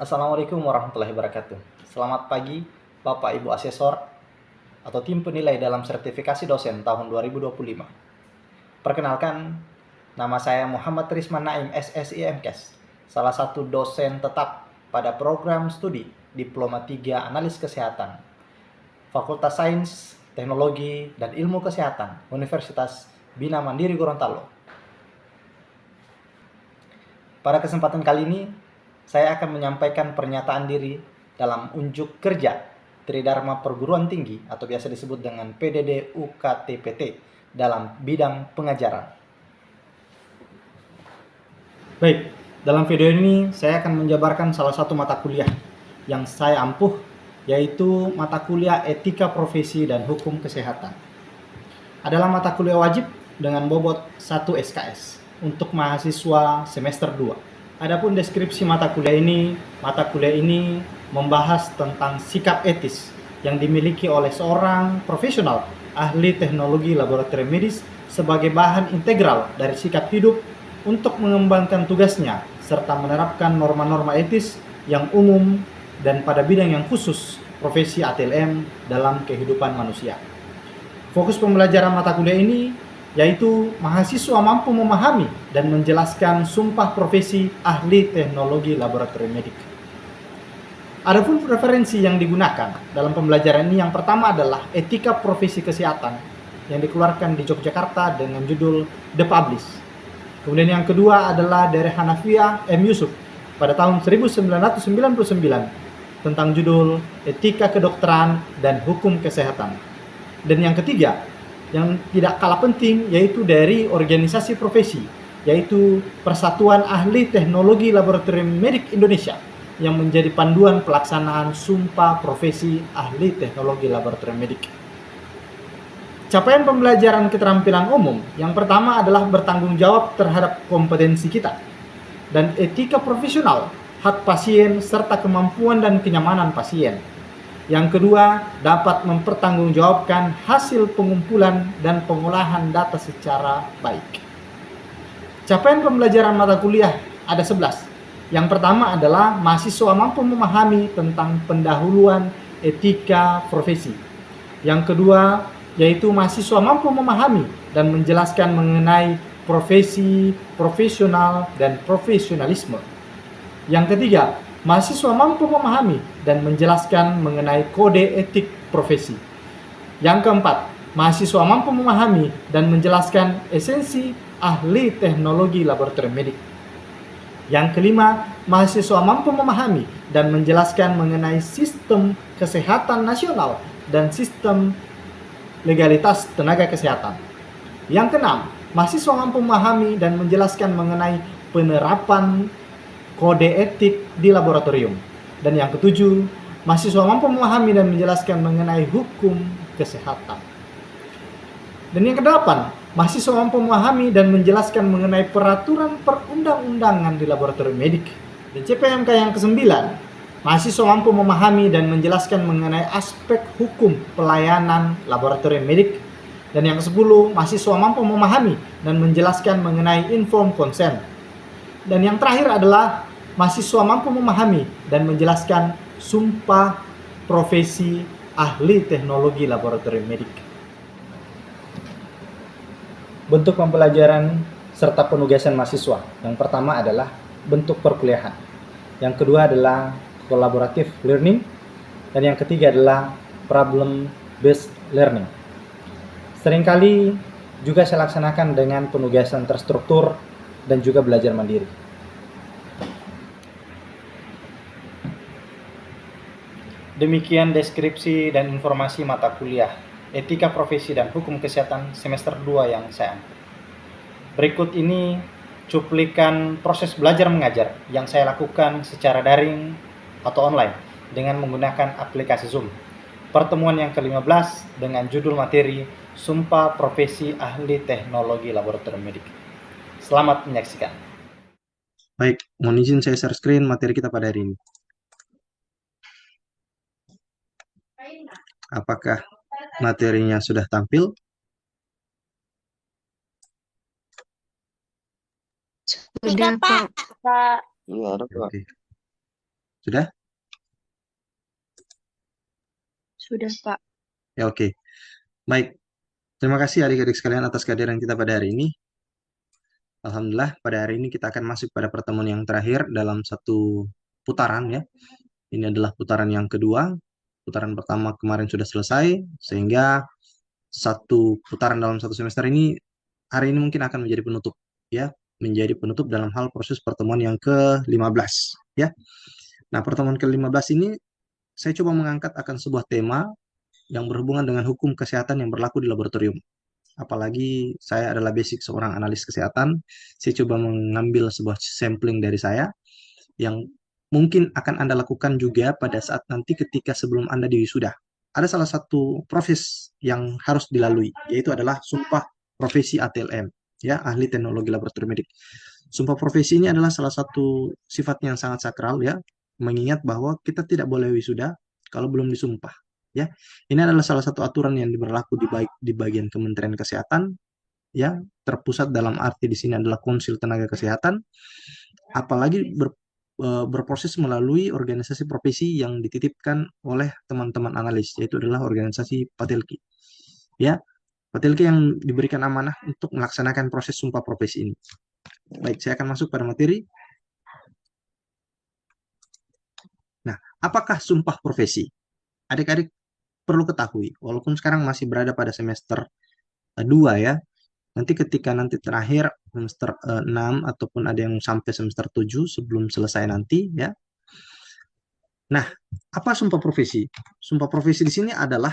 Assalamualaikum warahmatullahi wabarakatuh. Selamat pagi, Bapak Ibu Asesor atau tim penilai dalam sertifikasi dosen tahun 2025. Perkenalkan, nama saya Muhammad Risman Naim SSI MKes, salah satu dosen tetap pada program studi Diploma 3 Analis Kesehatan, Fakultas Sains, Teknologi, dan Ilmu Kesehatan, Universitas Bina Mandiri Gorontalo. Pada kesempatan kali ini, saya akan menyampaikan pernyataan diri dalam unjuk kerja Tridharma Perguruan Tinggi atau biasa disebut dengan PDD UKTPT dalam bidang pengajaran. Baik, dalam video ini saya akan menjabarkan salah satu mata kuliah yang saya ampuh, yaitu mata kuliah Etika Profesi dan Hukum Kesehatan. Adalah mata kuliah wajib dengan bobot 1 SKS untuk mahasiswa semester 2. Adapun deskripsi mata kuliah ini membahas tentang sikap etis yang dimiliki oleh seorang profesional ahli teknologi laboratorium medis sebagai bahan integral dari sikap hidup untuk mengembangkan tugasnya serta menerapkan norma-norma etis yang umum dan pada bidang yang khusus profesi ATLM dalam kehidupan manusia. Fokus pembelajaran mata kuliah ini yaitu mahasiswa mampu memahami dan menjelaskan sumpah profesi ahli teknologi laboratorium medik. Adapun referensi yang digunakan dalam pembelajaran ini yang pertama adalah Etika Profesi Kesehatan yang dikeluarkan di Yogyakarta dengan judul The Publish. Kemudian yang kedua adalah dari Hanafiah M. Yusuf pada tahun 1999 tentang judul Etika Kedokteran dan Hukum Kesehatan. Dan yang ketiga, yang tidak kalah penting, yaitu dari organisasi profesi, yaitu Persatuan Ahli Teknologi Laboratorium Medik Indonesia, yang menjadi panduan pelaksanaan Sumpah Profesi Ahli Teknologi Laboratorium Medik. Capaian pembelajaran keterampilan umum, yang pertama adalah bertanggung jawab terhadap kompetensi kita, dan etika profesional, hak pasien, serta kemampuan dan kenyamanan pasien. Yang kedua, dapat mempertanggungjawabkan hasil pengumpulan dan pengolahan data secara baik. Capaian pembelajaran mata kuliah ada 11. Yang pertama adalah mahasiswa mampu memahami tentang pendahuluan etika profesi. Yang kedua, yaitu mahasiswa mampu memahami dan menjelaskan mengenai profesi, profesional, dan profesionalisme. Yang ketiga, mahasiswa mampu memahami dan menjelaskan mengenai kode etik profesi. Yang keempat, mahasiswa mampu memahami dan menjelaskan esensi ahli teknologi laboratorium medik. Yang kelima, mahasiswa mampu memahami dan menjelaskan mengenai sistem kesehatan nasional dan sistem legalitas tenaga kesehatan. Yang keenam, mahasiswa mampu memahami dan menjelaskan mengenai penerapan kode etik di laboratorium. Dan yang ketujuh, mahasiswa mampu memahami dan menjelaskan mengenai hukum kesehatan. Dan yang kedelapan, mahasiswa mampu memahami dan menjelaskan mengenai peraturan perundang-undangan di laboratorium medik. Dan CPMK yang kesembilan, mahasiswa mampu memahami dan menjelaskan mengenai aspek hukum pelayanan laboratorium medik. Dan yang ke-10, mahasiswa mampu memahami dan menjelaskan mengenai informed consent. Dan yang terakhir adalah mahasiswa mampu memahami dan menjelaskan sumpah profesi ahli teknologi laboratorium medik. Bentuk pembelajaran serta penugasan mahasiswa. Yang pertama adalah bentuk perkuliahan. Yang kedua adalah collaborative learning. Dan yang ketiga adalah problem based learning. Seringkali juga saya laksanakan dengan penugasan terstruktur dan juga belajar mandiri. Demikian deskripsi dan informasi mata kuliah Etika Profesi dan Hukum Kesehatan semester 2 yang saya ambil. Berikut ini cuplikan proses belajar mengajar yang saya lakukan secara daring atau online dengan menggunakan aplikasi Zoom. Pertemuan yang ke-15 dengan judul materi Sumpah Profesi Ahli Teknologi Laboratorium Medik. Selamat menyaksikan. Baik, mohon izin saya share screen materi kita pada hari ini. Apakah materinya sudah tampil? Sudah, Pak. Iya, ada Pak. Oke. Sudah? Sudah, Pak. Ya, oke. Baik. Terima kasih adik-adik sekalian atas kehadiran kita pada hari ini. Alhamdulillah, pada hari ini kita akan masuk pada pertemuan yang terakhir dalam satu putaran ya. Ini adalah putaran yang kedua. Putaran pertama kemarin sudah selesai, sehingga satu putaran dalam satu semester ini hari ini mungkin akan menjadi penutup ya, menjadi penutup dalam hal proses pertemuan yang ke-15 ya. Nah, pertemuan ke-15 ini saya coba mengangkat akan sebuah tema yang berhubungan dengan hukum kesehatan yang berlaku di laboratorium. Apalagi saya adalah basic seorang analis kesehatan, saya coba mengambil sebuah sampling dari saya yang mungkin akan Anda lakukan juga pada saat nanti ketika sebelum Anda diwisuda. Ada salah satu proses yang harus dilalui, yaitu adalah sumpah profesi ATLM, ya, ahli teknologi laboratorium medik. Sumpah profesi ini adalah salah satu sifatnya yang sangat sakral, ya, mengingat bahwa kita tidak boleh wisuda kalau belum disumpah. Ya, ini adalah salah satu aturan yang berlaku di bagian Kementerian Kesehatan, ya, terpusat dalam arti di sini adalah Konsil Tenaga Kesehatan, apalagi berproses melalui organisasi profesi yang dititipkan oleh teman-teman analis, yaitu adalah organisasi Patelki. Ya, Patelki yang diberikan amanah untuk melaksanakan proses sumpah profesi ini. Baik, saya akan masuk pada materi. Nah, apakah sumpah profesi? Adik-adik perlu ketahui, walaupun sekarang masih berada pada semester 2 ya, nanti ketika nanti terakhir semester 6 ataupun ada yang sampai semester 7 sebelum selesai nanti ya. Nah, apa sumpah profesi? Sumpah profesi di sini adalah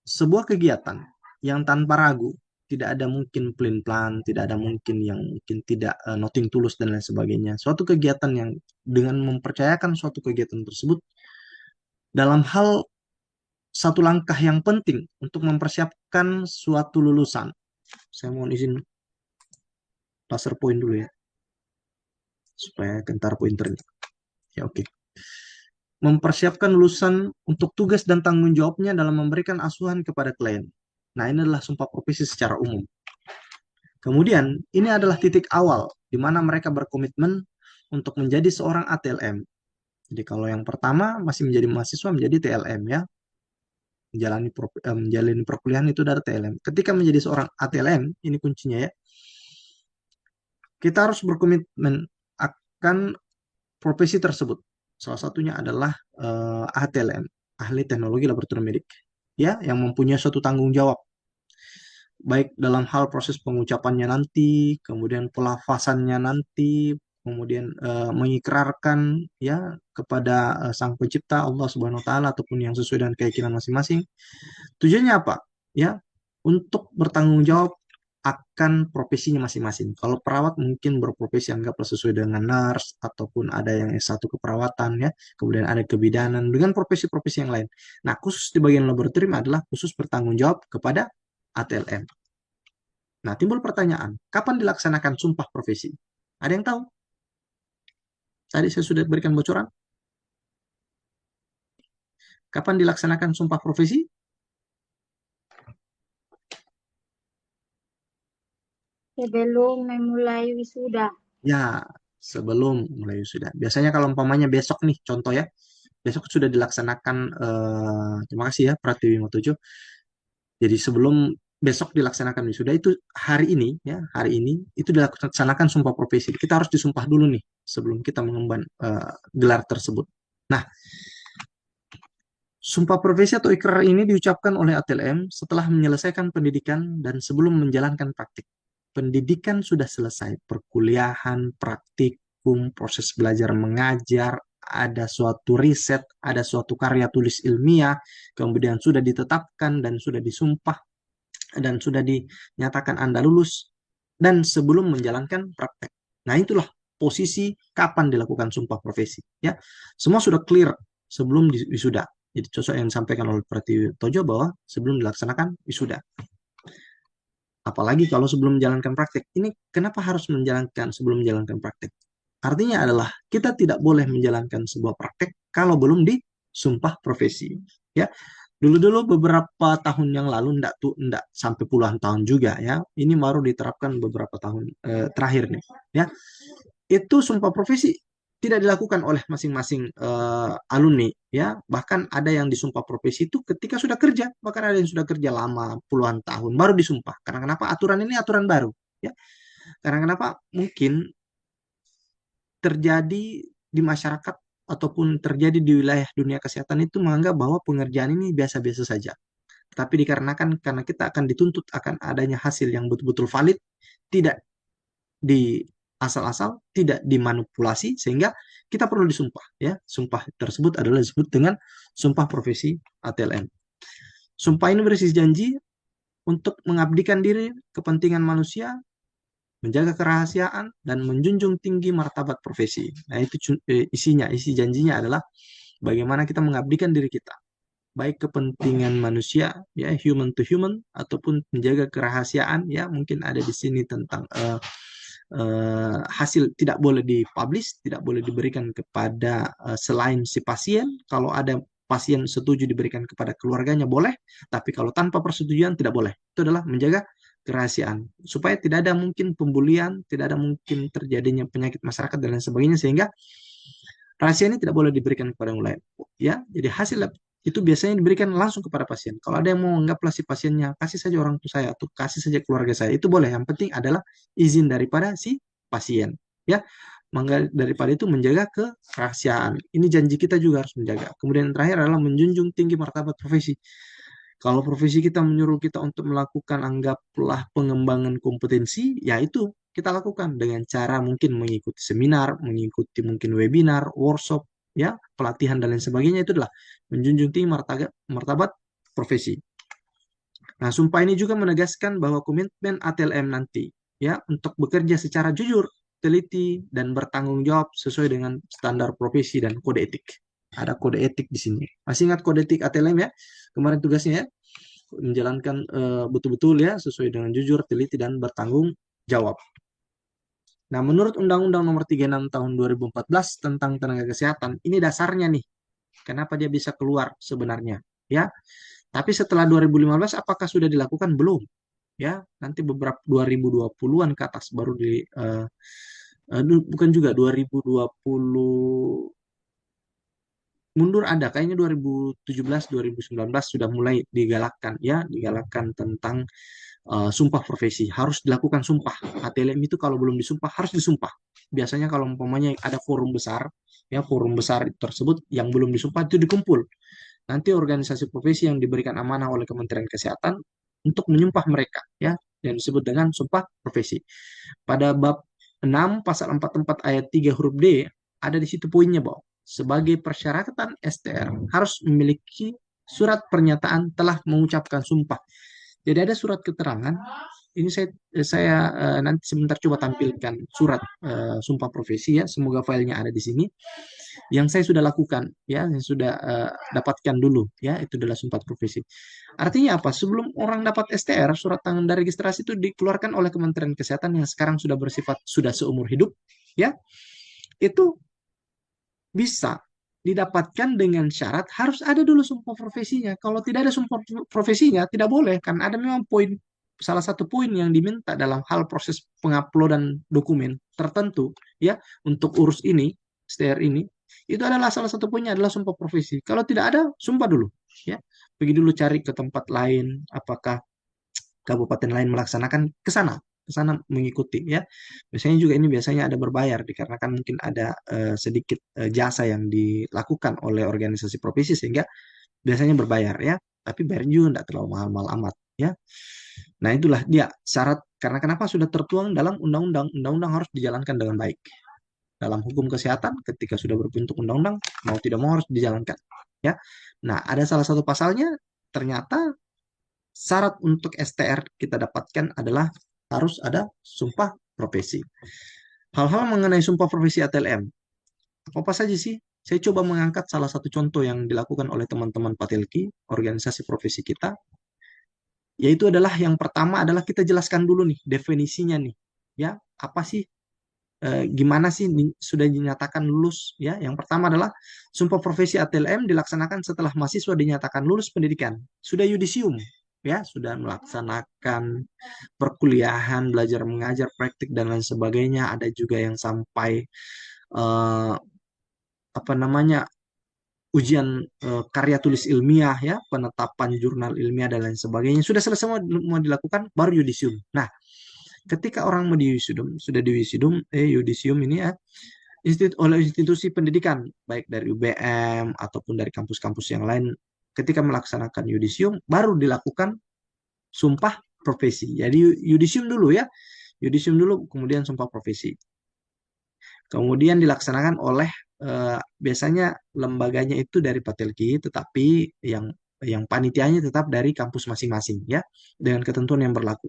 sebuah kegiatan yang tanpa ragu, tidak ada mungkin plan, tidak ada mungkin yang mungkin tidak nothing tulus dan lain sebagainya. Suatu kegiatan yang dengan mempercayakan suatu kegiatan tersebut dalam hal satu langkah yang penting untuk mempersiapkan suatu lulusan. Saya mohon izin laser point dulu ya, supaya gentar pointernya. Ya, oke. Mempersiapkan lulusan untuk tugas dan tanggung jawabnya dalam memberikan asuhan kepada klien. Nah, ini adalah sumpah profesi secara umum. Kemudian, ini adalah titik awal di mana mereka berkomitmen untuk menjadi seorang ATLM. Jadi kalau yang pertama masih menjadi mahasiswa menjadi TLM ya. Menjalani perkuliahan itu dari TLM. Ketika menjadi seorang ATLM, ini kuncinya ya. Kita harus berkomitmen akan profesi tersebut. Salah satunya adalah ATLM, ahli teknologi laboratorium medik. Ya, yang mempunyai suatu tanggung jawab baik dalam hal proses pengucapannya nanti, kemudian pelafasannya nanti, kemudian mengikrarkan ya kepada Sang Pencipta Allah Subhanahu wa taala ataupun yang sesuai dengan keyakinan masing-masing. Tujuannya apa? Ya, untuk bertanggung jawab akan profesinya masing-masing. Kalau perawat mungkin berprofesi anggaplah sesuai dengan nurse ataupun ada yang S1 keperawatan ya, kemudian ada kebidanan dengan profesi-profesi yang lain. Nah, khusus di bagian laboratorium adalah khusus bertanggung jawab kepada ATLM. Nah, timbul pertanyaan, kapan dilaksanakan sumpah profesi? Ada yang tahu? Tadi saya sudah berikan bocoran. Kapan dilaksanakan sumpah profesi? Sebelum memulai wisuda. Ya, sebelum mulai wisuda. Biasanya kalau umpamanya besok nih, contoh ya, besok sudah dilaksanakan, terima kasih ya, Pratiwi 57. Jadi sebelum besok dilaksanakan wisuda itu hari ini ya, hari ini itu dilaksanakan sumpah profesi. Kita harus disumpah dulu nih sebelum kita mengemban gelar tersebut. Nah, sumpah profesi atau ikrar ini diucapkan oleh ATLM setelah menyelesaikan pendidikan dan sebelum menjalankan praktik. Pendidikan sudah selesai, perkuliahan, praktikum, proses belajar mengajar, ada suatu riset, ada suatu karya tulis ilmiah, kemudian sudah ditetapkan dan sudah disumpah dan sudah dinyatakan Anda lulus dan sebelum menjalankan praktek. Nah, itulah posisi kapan dilakukan sumpah profesi ya. Semua sudah clear sebelum wisuda. Jadi sesuai yang disampaikan oleh Pratiwi Tojo bahwa sebelum dilaksanakan wisuda. Apalagi kalau sebelum menjalankan praktek. Ini kenapa harus menjalankan sebelum menjalankan praktek? Artinya adalah kita tidak boleh menjalankan sebuah praktek kalau belum disumpah profesi. Ya, dulu-dulu beberapa tahun yang lalu, enggak sampai puluhan tahun juga ya. Ini baru diterapkan beberapa tahun terakhir nih. Ya, itu sumpah profesi tidak dilakukan oleh masing-masing alumni, ya. Bahkan ada yang disumpah profesi itu ketika sudah kerja, bahkan ada yang sudah kerja lama puluhan tahun baru disumpah. Karena kenapa? Aturan ini aturan baru, ya. Karena kenapa? Mungkin terjadi di masyarakat ataupun terjadi di wilayah dunia kesehatan itu menganggap bahwa pengerjaan ini biasa-biasa saja. Tapi dikarenakan karena kita akan dituntut akan adanya hasil yang betul-betul valid, tidak di asal-asal, tidak dimanipulasi, sehingga kita perlu disumpah, ya. Sumpah tersebut adalah disebut dengan sumpah profesi ATLM. Sumpah ini berisi janji untuk mengabdikan diri kepentingan manusia, menjaga kerahasiaan, dan menjunjung tinggi martabat profesi. Nah, itu isinya, isi janjinya adalah bagaimana kita mengabdikan diri kita, baik kepentingan manusia, ya, human to human, ataupun menjaga kerahasiaan, ya. Mungkin ada di sini tentang hasil tidak boleh dipublish, tidak boleh diberikan kepada selain si pasien. Kalau ada pasien setuju diberikan kepada keluarganya boleh, tapi kalau tanpa persetujuan tidak boleh. Itu adalah menjaga kerahasiaan supaya tidak ada mungkin pembulian, tidak ada mungkin terjadinya penyakit masyarakat dan lain sebagainya, sehingga rahasia ini tidak boleh diberikan kepada yang lain, ya. Jadi hasil lab itu biasanya diberikan langsung kepada pasien. Kalau ada yang mau anggaplah si pasiennya, kasih saja orang tua saya atau kasih saja keluarga saya, itu boleh. Yang penting adalah izin daripada si pasien, ya. Maka daripada itu menjaga kerahasiaan. Ini janji kita juga harus menjaga. Kemudian yang terakhir adalah menjunjung tinggi martabat profesi. Kalau profesi kita menyuruh kita untuk melakukan anggaplah pengembangan kompetensi, ya itu kita lakukan dengan cara mungkin mengikuti seminar, mengikuti mungkin webinar, workshop, ya, pelatihan dan lain sebagainya. Itu adalah menjunjung tinggi martabat profesi. Nah, sumpah ini juga menegaskan bahwa komitmen ATLM nanti, ya, untuk bekerja secara jujur, teliti, dan bertanggung jawab sesuai dengan standar profesi dan kode etik. Ada kode etik di sini. Masih ingat kode etik ATLM, ya? Kemarin tugasnya, ya, menjalankan betul-betul, ya, sesuai dengan jujur, teliti, dan bertanggung jawab. Nah, menurut Undang-Undang Nomor 36 Tahun 2014 tentang tenaga kesehatan, ini dasarnya nih. Kenapa dia bisa keluar sebenarnya, ya? Tapi setelah 2015 apakah sudah dilakukan? Belum, ya. Nanti beberapa 2020-an ke atas baru bukan juga 2020 mundur, ada kayaknya 2017 2019 sudah mulai digalakkan, ya, digalakkan tentang sumpah profesi. Harus dilakukan sumpah. HTLM itu kalau belum disumpah harus disumpah. Biasanya kalau umpamanya ada forum besar, ya, forum besar tersebut yang belum disumpah itu dikumpul. Nanti organisasi profesi yang diberikan amanah oleh Kementerian Kesehatan untuk menyumpah mereka, ya, yang disebut dengan sumpah profesi. Pada bab 6 pasal 44 ayat 3 huruf D ada di situ poinnya, bahwa sebagai persyaratan STR harus memiliki surat pernyataan telah mengucapkan sumpah. Jadi ada surat keterangan. Ini saya nanti sebentar coba tampilkan surat sumpah profesi, ya. Semoga filenya ada di sini. Yang saya sudah lakukan, ya, yang sudah dapatkan dulu, ya, itu adalah sumpah profesi. Artinya apa? Sebelum orang dapat STR, surat tanda registrasi itu dikeluarkan oleh Kementerian Kesehatan yang sekarang sudah bersifat sudah seumur hidup, ya. Itu bisa didapatkan dengan syarat harus ada dulu sumpah profesinya. Kalau tidak ada sumpah profesinya, tidak boleh. Kan ada memang salah satu poin yang diminta dalam hal proses penguploadan dokumen tertentu, ya, untuk urus ini, STR ini, itu adalah salah satu poinnya adalah sumpah profesi. Kalau tidak ada, sumpah dulu, ya. Pergi dulu cari ke tempat lain, apakah kabupaten lain melaksanakan, ke sana mengikuti, ya. Biasanya juga ini biasanya ada berbayar dikarenakan mungkin ada sedikit jasa yang dilakukan oleh organisasi profesi sehingga biasanya berbayar, ya. Tapi bayar juga tidak terlalu mahal-mahal amat, ya. Nah, itulah dia syarat, karena kenapa sudah tertuang dalam undang-undang. Undang-undang harus dijalankan dengan baik. Dalam hukum kesehatan ketika sudah berbentuk undang-undang, mau tidak mau harus dijalankan, ya. Nah, ada salah satu pasalnya, ternyata syarat untuk STR kita dapatkan adalah harus ada sumpah profesi. Hal-hal mengenai sumpah profesi ATLM, apa saja sih? Saya coba mengangkat salah satu contoh yang dilakukan oleh teman-teman Patelki, organisasi profesi kita, yaitu adalah yang pertama adalah kita jelaskan dulu nih definisinya nih, ya, apa sih, gimana sih sudah dinyatakan lulus, ya. Yang pertama adalah sumpah profesi ATLM dilaksanakan setelah mahasiswa dinyatakan lulus pendidikan, sudah yudisium, ya, sudah melaksanakan perkuliahan, belajar mengajar, praktik dan lain sebagainya. Ada juga yang sampai eh, apa namanya ujian karya tulis ilmiah ya, penetapan jurnal ilmiah dan lain sebagainya. Sudah selesai semua mau dilakukan baru yudisium. Nah, ketika orang mau diwisudum, sudah diwisudum, yudisium ini ya, oleh institusi pendidikan, baik dari UBM ataupun dari kampus-kampus yang lain, ketika melaksanakan yudisium, baru dilakukan sumpah profesi. Jadi yudisium dulu ya, yudisium dulu, kemudian sumpah profesi. Kemudian dilaksanakan oleh biasanya lembaganya itu dari Patelki, tetapi yang panitianya tetap dari kampus masing-masing ya, dengan ketentuan yang berlaku.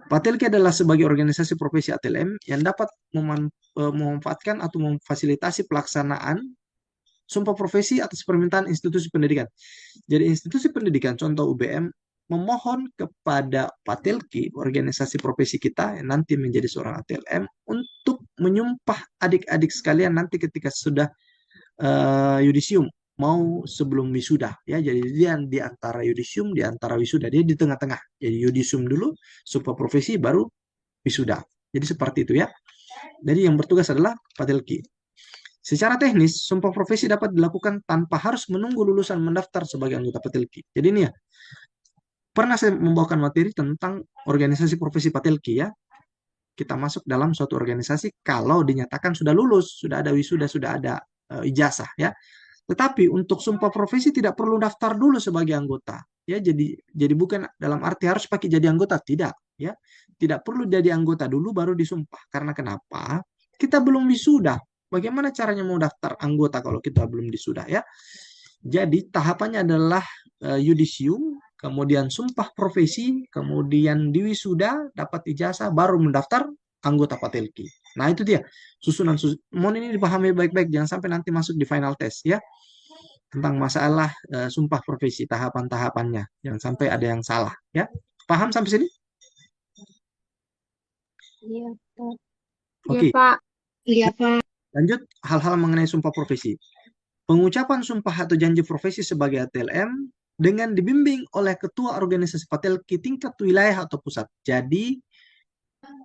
Patelki adalah sebagai organisasi profesi ATLM yang dapat memanfaatkan atau memfasilitasi pelaksanaan sumpah profesi atas permintaan institusi pendidikan. Jadi institusi pendidikan, contoh UBM, memohon kepada Patelki, organisasi profesi kita yang nanti menjadi seorang ATLM, untuk menyumpah adik-adik sekalian nanti ketika sudah yudisium, mau sebelum wisuda ya. Jadi dia di antara yudisium, di antara wisuda, dia di tengah-tengah. Jadi yudisium dulu, sumpah profesi, baru wisuda. Jadi seperti itu ya. Jadi yang bertugas adalah Patelki. Secara teknis, sumpah profesi dapat dilakukan tanpa harus menunggu lulusan mendaftar sebagai anggota Patelki. Jadi ini ya, pernah saya membawakan materi tentang organisasi profesi Patelki ya. Kita masuk dalam suatu organisasi kalau dinyatakan sudah lulus, sudah ada wisuda, sudah ada ijazah ya. Tetapi untuk sumpah profesi tidak perlu daftar dulu sebagai anggota. Ya, jadi bukan dalam arti harus pakai jadi anggota, tidak ya. Tidak perlu jadi anggota dulu baru disumpah. Karena kenapa? Kita belum wisuda. Bagaimana caranya mau daftar anggota kalau kita belum wisuda ya? Jadi tahapannya adalah yudisium, kemudian sumpah profesi, kemudian diwisuda, dapat ijazah, baru mendaftar anggota Patelki. Nah itu dia susunan. Mohon ini dipahami baik-baik, jangan sampai nanti masuk di final test ya, tentang masalah sumpah profesi, tahapan-tahapannya. Jangan sampai ada yang salah ya. Paham sampai sini? Iya, Pak. Iya, Oke, Pak. Iya, Pak. lanjut hal-hal mengenai sumpah profesi. Pengucapan sumpah atau janji profesi sebagai ATLM dengan dibimbing oleh ketua organisasi Patelki tingkat wilayah atau pusat. Jadi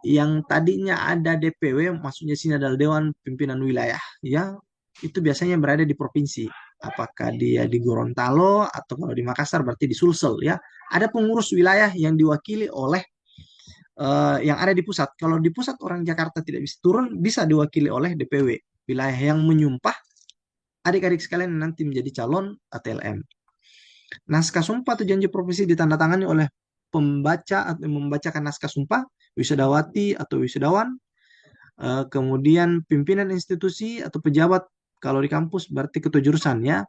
yang tadinya ada DPW, maksudnya sini adalah Dewan Pimpinan Wilayah, ya, itu biasanya berada di provinsi. Apakah dia di Gorontalo atau kalau di Makassar berarti di Sulsel, ya. Ada pengurus wilayah yang diwakili oleh yang ada di pusat. Kalau di pusat orang Jakarta tidak bisa turun, bisa diwakili oleh DPW wilayah yang menyumpah adik-adik sekalian nanti menjadi calon ATLM. Naskah sumpah atau janji profesi ditandatangani oleh pembaca atau membacakan naskah sumpah, wisudawati atau wisudawan, kemudian pimpinan institusi atau pejabat kalau di kampus berarti ketua jurusan ya,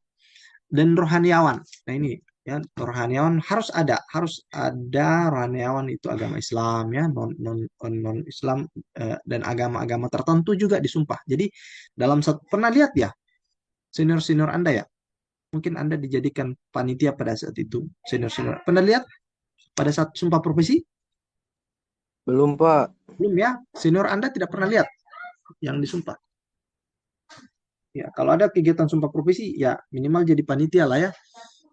dan rohaniawan. Nah ini ya, rohaniawan harus ada rohaniawan itu agama Islam ya, non Islam dan agama-agama tertentu juga disumpah. Jadi dalam satu, pernah lihat ya senior-senior Anda ya, mungkin Anda dijadikan panitia pada saat itu, senior-senior. Pernah lihat pada saat sumpah profesi? Belum, Pak. Belum ya? Senior Anda tidak pernah lihat yang disumpah. Ya, kalau ada kegiatan sumpah profesi, ya minimal jadi panitia lah ya.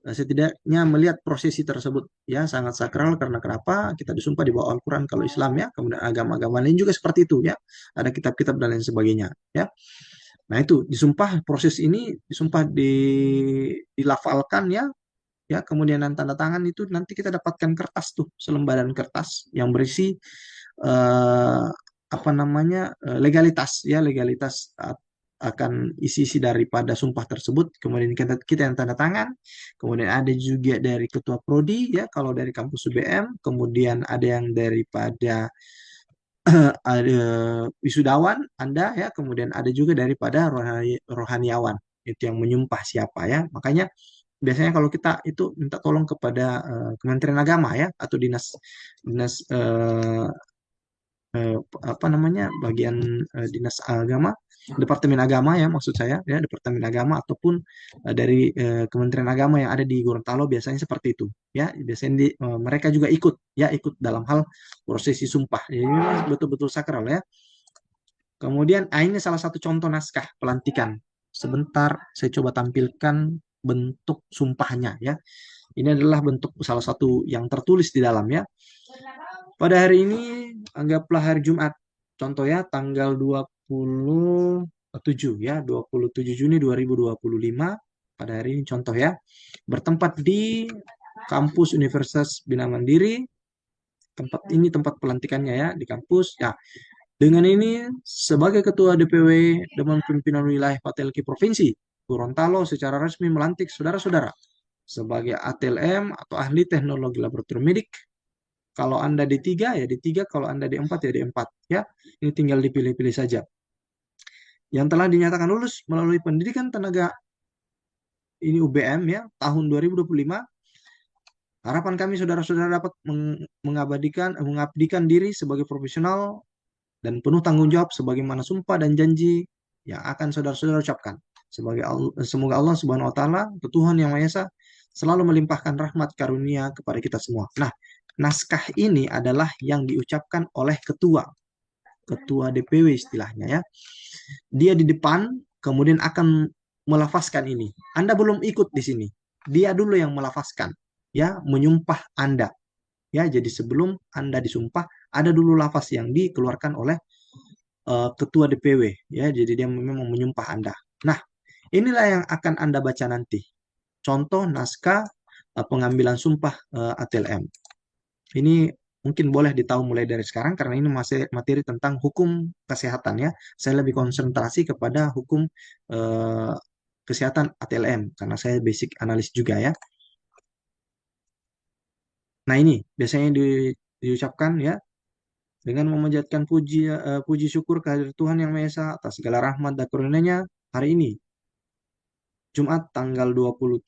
Setidaknya melihat prosesi tersebut ya, sangat sakral. Karena kenapa? Kita disumpah di bawah Al-Quran kalau Islam ya, kemudian agama-agama lain juga seperti itu ya, ada kitab-kitab dan lain sebagainya ya. Nah itu disumpah, proses ini disumpah dilafalkan ya, ya, kemudian tanda tangan itu nanti kita dapatkan kertas tuh, selembaran kertas yang berisi eh, apa namanya legalitas ya, legalitas akan isi-isi daripada sumpah tersebut. Kemudian kita yang tanda tangan, kemudian ada juga dari ketua prodi ya kalau dari kampus UBM, kemudian ada yang daripada ada wisudawan Anda ya, kemudian ada juga daripada rohaniawan itu yang menyumpah siapa ya. Makanya biasanya kalau kita itu minta tolong kepada Kementerian Agama ya, atau dinas dinas apa namanya, bagian dinas agama, Departemen Agama ya maksud saya ya, Departemen Agama ataupun dari Kementerian Agama yang ada di Gorontalo, biasanya seperti itu ya. Biasanya mereka juga ikut ya, ikut dalam hal prosesi sumpah. Jadi memang betul-betul sakral ya. Kemudian ini salah satu contoh naskah pelantikan. Sebentar saya coba tampilkan bentuk sumpahnya ya. Ini adalah bentuk salah satu yang tertulis di dalamnya. Pada hari ini, anggaplah hari Jumat. Contoh ya, tanggal 27 ya, 27 Juni 2025. Pada hari ini contoh ya, bertempat di kampus Universitas Bina Mandiri. Tempat ini tempat pelantikannya ya, di kampus. Ya, dengan ini sebagai Ketua DPW Dewan Pimpinan Wilayah Patelki Provinsi Gorontalo secara resmi melantik saudara-saudara sebagai ATLM atau ahli teknologi laboratorium medik. Kalau Anda D3 ya D3, kalau Anda D4 ya D4 ya. Ini tinggal dipilih-pilih saja. Yang telah dinyatakan lulus melalui pendidikan tenaga ini UBM ya tahun 2025. Harapan kami saudara-saudara dapat mengabdikan diri sebagai profesional dan penuh tanggung jawab sebagaimana sumpah dan janji yang akan saudara-saudara ucapkan. Semoga Allah Subhanahu wa taala, Tuhan yang Maha Esa, selalu melimpahkan rahmat karunia kepada kita semua. Nah, naskah ini adalah yang diucapkan oleh ketua DPW istilahnya ya. Dia di depan kemudian akan melafazkan ini. Anda belum ikut di sini. Dia dulu yang melafazkan ya, menyumpah Anda. Ya, jadi sebelum Anda disumpah, ada dulu lafaz yang dikeluarkan oleh ketua DPW ya. Jadi dia memang menyumpah Anda. Nah, inilah yang akan Anda baca nanti. Contoh naskah pengambilan sumpah ATLM. Ini mungkin boleh ditahu mulai dari sekarang karena ini masih materi tentang hukum kesehatan ya. Saya lebih konsentrasi kepada hukum kesehatan ATLM karena saya basic analis juga ya. Nah, ini biasanya diucapkan ya dengan memanjatkan puji syukur kehadirat Tuhan Yang Maha Esa atas segala rahmat dan karunia-Nya hari ini Jumat tanggal 27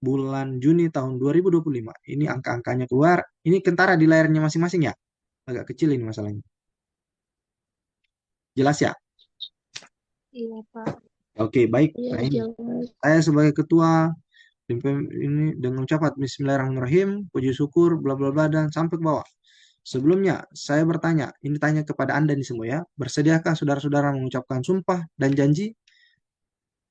bulan Juni tahun 2025. Ini angka-angkanya keluar. Ini kentara di layarnya masing-masing ya. Agak kecil ini masalahnya. Jelas ya? Iya, Pak. Oke, baik. Iya, Nah, ini jelas. saya sebagai ketua ini dengan ucapan Bismillahirrahmanirrahim, puji syukur, bla bla bla dan sampai ke bawah. Sebelumnya, saya bertanya, ini tanya kepada Anda nih semua ya, bersediakah saudara-saudara mengucapkan sumpah dan janji?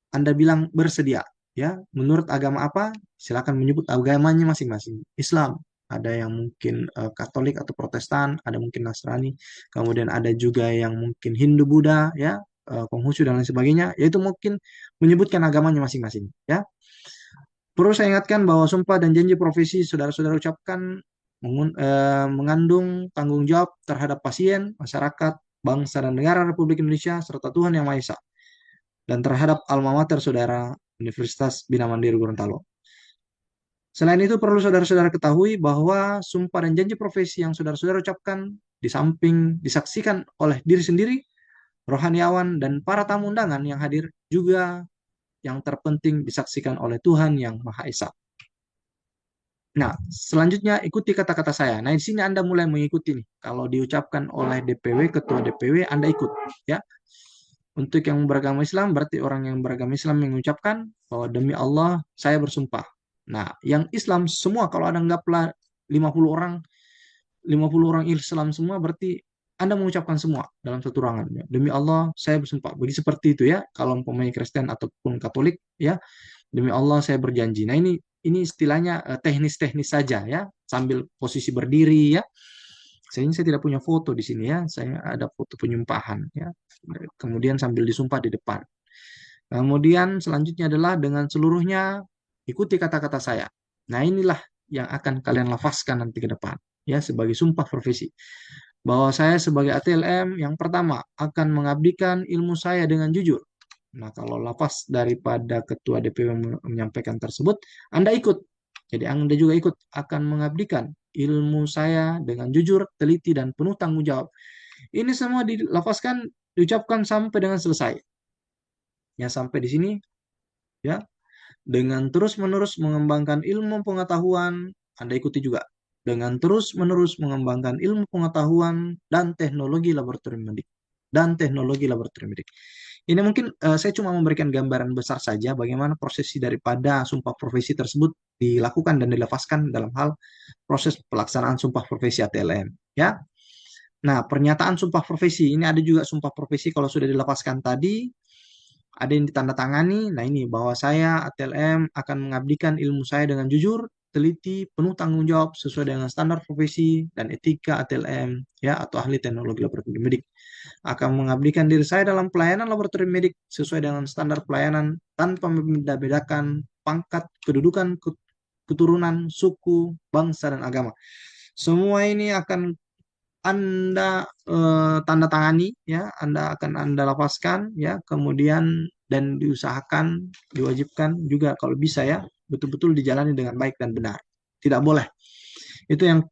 Anda bilang bersedia, ya. Menurut agama apa? Silakan menyebut agamanya masing-masing. Islam, ada yang mungkin Katolik atau Protestan, ada mungkin Nasrani, kemudian ada juga yang mungkin Hindu, Buddha, ya, Konghucu dan lain sebagainya. Yaitu mungkin menyebutkan agamanya masing-masing, ya. Perlu saya ingatkan bahwa sumpah dan janji profesi saudara-saudara ucapkan mengandung tanggung jawab terhadap pasien, masyarakat, bangsa dan negara Republik Indonesia, serta Tuhan Yang Maha Esa, dan terhadap alma mater saudara Universitas Bina Mandiri Gorontalo. Selain itu perlu saudara-saudara ketahui bahwa sumpah dan janji profesi yang saudara-saudara ucapkan di samping disaksikan oleh diri sendiri, rohaniawan, dan para tamu undangan yang hadir juga yang terpenting disaksikan oleh Tuhan Yang Maha Esa. Nah, selanjutnya ikuti kata-kata saya. Nah, di sini Anda mulai mengikuti nih. Kalau diucapkan oleh DPW, ketua DPW, Anda ikut, ya. Untuk yang beragama Islam, berarti orang yang beragama Islam mengucapkan bahwa demi Allah, saya bersumpah. Nah, yang Islam semua, kalau Anda anggaplah 50 orang, 50 orang Islam semua, berarti Anda mengucapkan semua dalam satu ruangan. Ya. Demi Allah, saya bersumpah. Begitu seperti itu ya, kalau pemain Kristen ataupun Katolik, ya, demi Allah saya berjanji. Nah, ini istilahnya teknis-teknis saja ya, sambil posisi berdiri ya. Saya tidak punya foto di sini ya, saya ada foto penyumpahan ya. Kemudian sambil disumpah di depan. Kemudian selanjutnya adalah dengan seluruhnya ikuti kata-kata saya. Nah, inilah yang akan kalian lafazkan nanti ke depan ya sebagai sumpah profesi. Bahwa saya sebagai ATLM yang pertama akan mengabdikan ilmu saya dengan jujur. Nah, kalau lafaz daripada ketua DPW menyampaikan tersebut, Anda ikut. Jadi Anda juga ikut akan mengabdikan ilmu saya dengan jujur, teliti, dan penuh tanggung jawab. Ini semua dilafazkan, diucapkan sampai dengan selesai. Ya, sampai di sini, ya. Dengan terus-menerus mengembangkan ilmu pengetahuan, Anda ikuti juga. Dengan terus-menerus mengembangkan ilmu pengetahuan dan teknologi laboratorium medik. Ini mungkin saya cuma memberikan gambaran besar saja bagaimana prosesi daripada sumpah profesi tersebut dilakukan dan dilafazkan dalam hal proses pelaksanaan sumpah profesi ATLM. Ya. Nah, pernyataan sumpah profesi ini ada juga sumpah profesi kalau sudah dilafazkan tadi, ada yang ditandatangani. Nah, ini bahwa saya ATLM akan mengabdikan ilmu saya dengan jujur, teliti, penuh tanggung jawab sesuai dengan standar profesi dan etika ATLM ya atau ahli teknologi laboratorium medik. Akan mengabdikan diri saya dalam pelayanan laboratorium medik sesuai dengan standar pelayanan tanpa membeda-bedakan pangkat, kedudukan, keturunan, suku, bangsa dan agama. Semua ini akan Anda tanda tangani ya, Anda lapaskan ya, kemudian dan diusahakan, diwajibkan juga kalau bisa ya, betul-betul dijalani dengan baik dan benar. Tidak boleh. Itu yang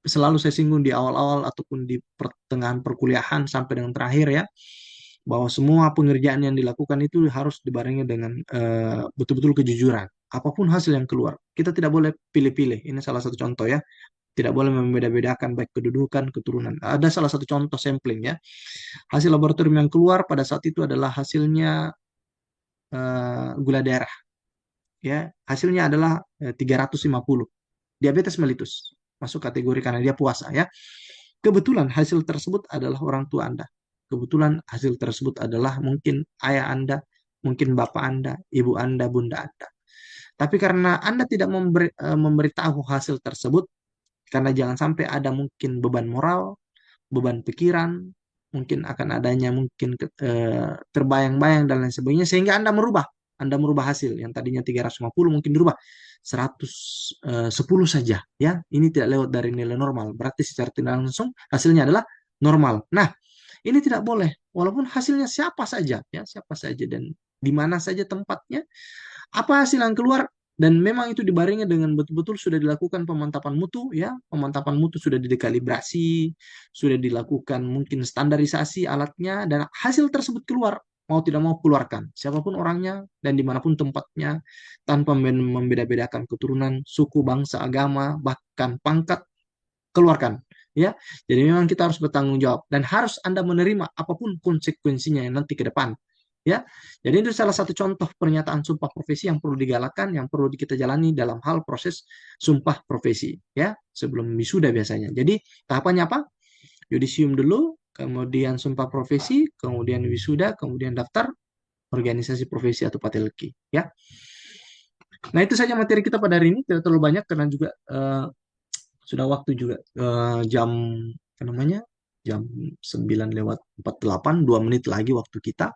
selalu saya singgung di awal-awal ataupun di pertengahan perkuliahan sampai dengan terakhir ya, bahwa semua pengerjaan yang dilakukan itu harus dibarengi dengan betul-betul kejujuran. Apapun hasil yang keluar, kita tidak boleh pilih-pilih. Ini salah satu contoh ya. Tidak boleh membeda-bedakan baik kedudukan, keturunan. Ada salah satu contoh sampling ya. Hasil laboratorium yang keluar pada saat itu adalah hasilnya gula darah. Ya, hasilnya adalah 350. Diabetes mellitus. Masuk kategori karena dia puasa ya. Kebetulan hasil tersebut adalah orang tua Anda. Kebetulan hasil tersebut adalah mungkin ayah Anda, mungkin bapak Anda, ibu Anda, bunda Anda. Tapi karena Anda tidak memberitahu hasil tersebut, karena jangan sampai ada mungkin beban moral, beban pikiran, mungkin akan adanya mungkin terbayang-bayang dan lain sebagainya, sehingga Anda merubah hasil yang tadinya 350 mungkin dirubah 110 saja ya. Ini tidak lewat dari nilai normal, berarti secara tidak langsung hasilnya adalah normal. Nah, ini tidak boleh walaupun hasilnya siapa saja ya, siapa saja dan di mana saja tempatnya, apa hasil yang keluar, dan memang itu dibarengi dengan betul-betul sudah dilakukan pemantapan mutu ya, pemantapan mutu sudah dikalibrasi, sudah dilakukan mungkin standarisasi alatnya, dan hasil tersebut keluar, mau tidak mau keluarkan siapapun orangnya dan dimanapun tempatnya, tanpa membeda-bedakan keturunan, suku, bangsa, agama, bahkan pangkat, keluarkan ya. Jadi memang kita harus bertanggung jawab dan harus Anda menerima apapun konsekuensinya yang nanti ke depan ya. Jadi itu salah satu contoh pernyataan sumpah profesi yang perlu digalakkan, yang perlu kita jalani dalam hal proses sumpah profesi ya, sebelum wisuda biasanya. Jadi tahapannya apa? Yudisium dulu, kemudian sumpah profesi, kemudian wisuda, kemudian daftar organisasi profesi atau patelki ya. Nah, itu saja materi kita pada hari ini, tidak terlalu banyak karena juga sudah waktu juga jam apa namanya? Jam 9 lewat 48, 2 menit lagi waktu kita.